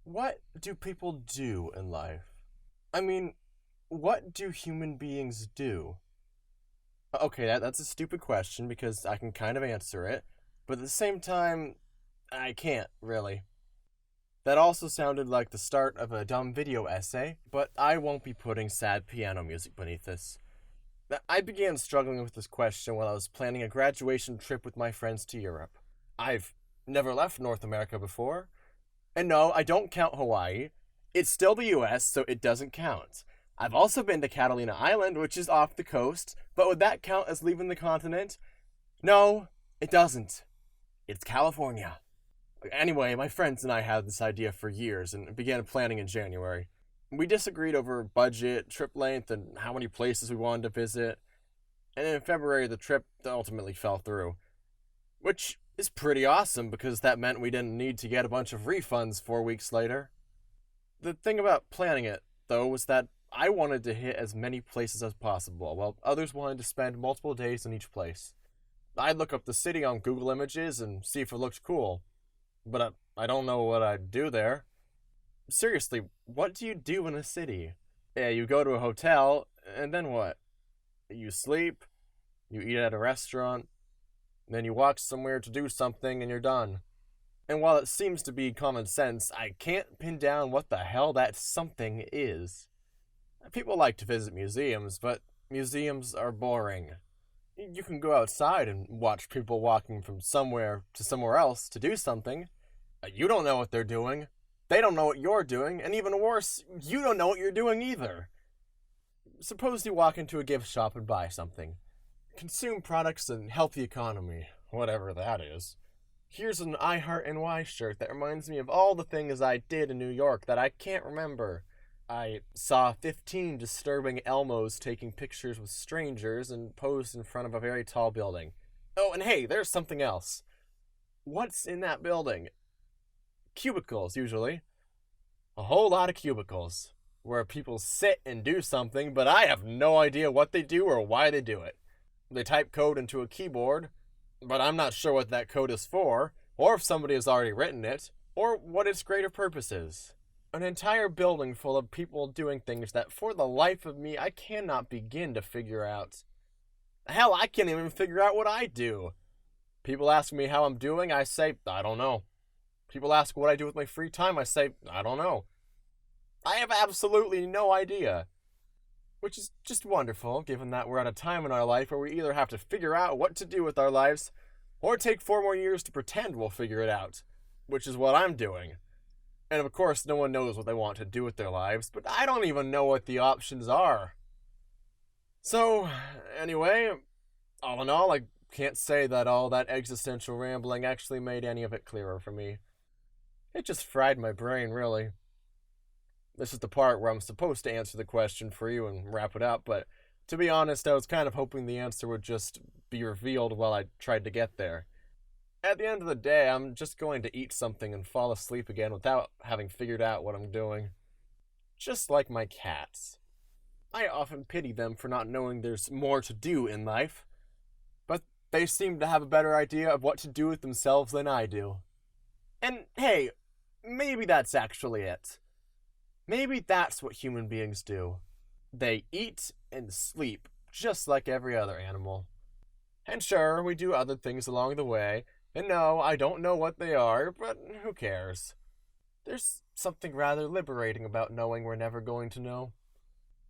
What do people do in life? I mean, what do human beings do? Okay, that's a stupid question because I can kind of answer it, but at the same time, I can't really. That also sounded like the start of a dumb video essay, but I won't be putting sad piano music beneath this. I began struggling with this question while I was planning a graduation trip with my friends to Europe. I've never left North America before, and no, I don't count Hawaii. It's still the US, so it doesn't count. I've also been to Catalina Island, which is off the coast, but would that count as leaving the continent? No, it doesn't. It's California. Anyway, my friends and I had this idea for years and began planning in January. We disagreed over budget, trip length, and how many places we wanted to visit. And in February, the trip ultimately fell through, which is pretty awesome because that meant we didn't need to get a bunch of refunds 4 weeks later. The thing about planning it, though, was that I wanted to hit as many places as possible, while others wanted to spend multiple days in each place. I'd look up the city on Google Images and see if it looked cool, but I don't know what I'd do there. Seriously, what do you do in a city? Yeah, you go to a hotel, and then what? You sleep, you eat at a restaurant, then you walk somewhere to do something, and you're done. And while it seems to be common sense, I can't pin down what the hell that something is. People like to visit museums, but museums are boring. You can go outside and watch people walking from somewhere to somewhere else to do something. You don't know what they're doing. They don't know what you're doing, and even worse, you don't know what you're doing either. Suppose you walk into a gift shop and buy something. Consume products and help the economy, whatever that is. Here's an I Heart NY shirt that reminds me of all the things I did in New York that I can't remember. I saw 15 disturbing Elmos taking pictures with strangers and posed in front of a very tall building. Oh, and hey, there's something else. What's in that building? Cubicles, usually. A whole lot of cubicles, where people sit and do something, but I have no idea what they do or why they do it. They type code into a keyboard, but I'm not sure what that code is for, or if somebody has already written it, or what its greater purpose is. An entire building full of people doing things that, for the life of me, I cannot begin to figure out. Hell, I can't even figure out what I do. People ask me how I'm doing, I say, I don't know. People ask what I do with my free time, I say, I don't know. I have absolutely no idea. Which is just wonderful, given that we're at a time in our life where we either have to figure out what to do with our lives, or take 4 more years to pretend we'll figure it out, which is what I'm doing. And of course, no one knows what they want to do with their lives, but I don't even know what the options are. So, anyway, all in all, I can't say that all that existential rambling actually made any of it clearer for me. It just fried my brain, really. This is the part where I'm supposed to answer the question for you and wrap it up, but to be honest, I was kind of hoping the answer would just be revealed while I tried to get there. At the end of the day, I'm just going to eat something and fall asleep again without having figured out what I'm doing. Just like my cats. I often pity them for not knowing there's more to do in life, but they seem to have a better idea of what to do with themselves than I do. And hey, maybe that's actually it. Maybe that's what human beings do. They eat and sleep just like every other animal. And sure, we do other things along the way, and no, I don't know what they are, but who cares? There's something rather liberating about knowing we're never going to know.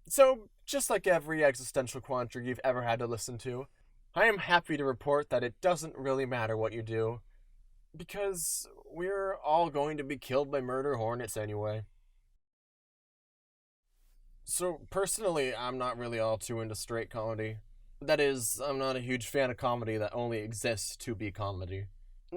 So, just like every existential quandary you've ever had to listen to, I am happy to report that it doesn't really matter what you do, because we're all going to be killed by murder hornets anyway. So, personally, I'm not really all too into straight comedy. That is, I'm not a huge fan of comedy that only exists to be comedy.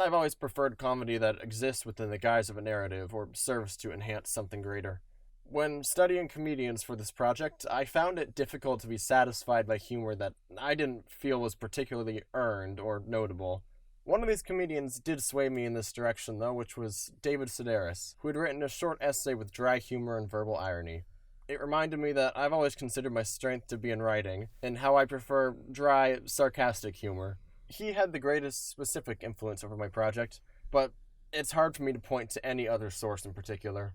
I've always preferred comedy that exists within the guise of a narrative or serves to enhance something greater. When studying comedians for this project, I found it difficult to be satisfied by humor that I didn't feel was particularly earned or notable. One of these comedians did sway me in this direction, though, which was David Sedaris, who had written a short essay with dry humor and verbal irony. It reminded me that I've always considered my strength to be in writing, and how I prefer dry, sarcastic humor. He had the greatest specific influence over my project, but it's hard for me to point to any other source in particular.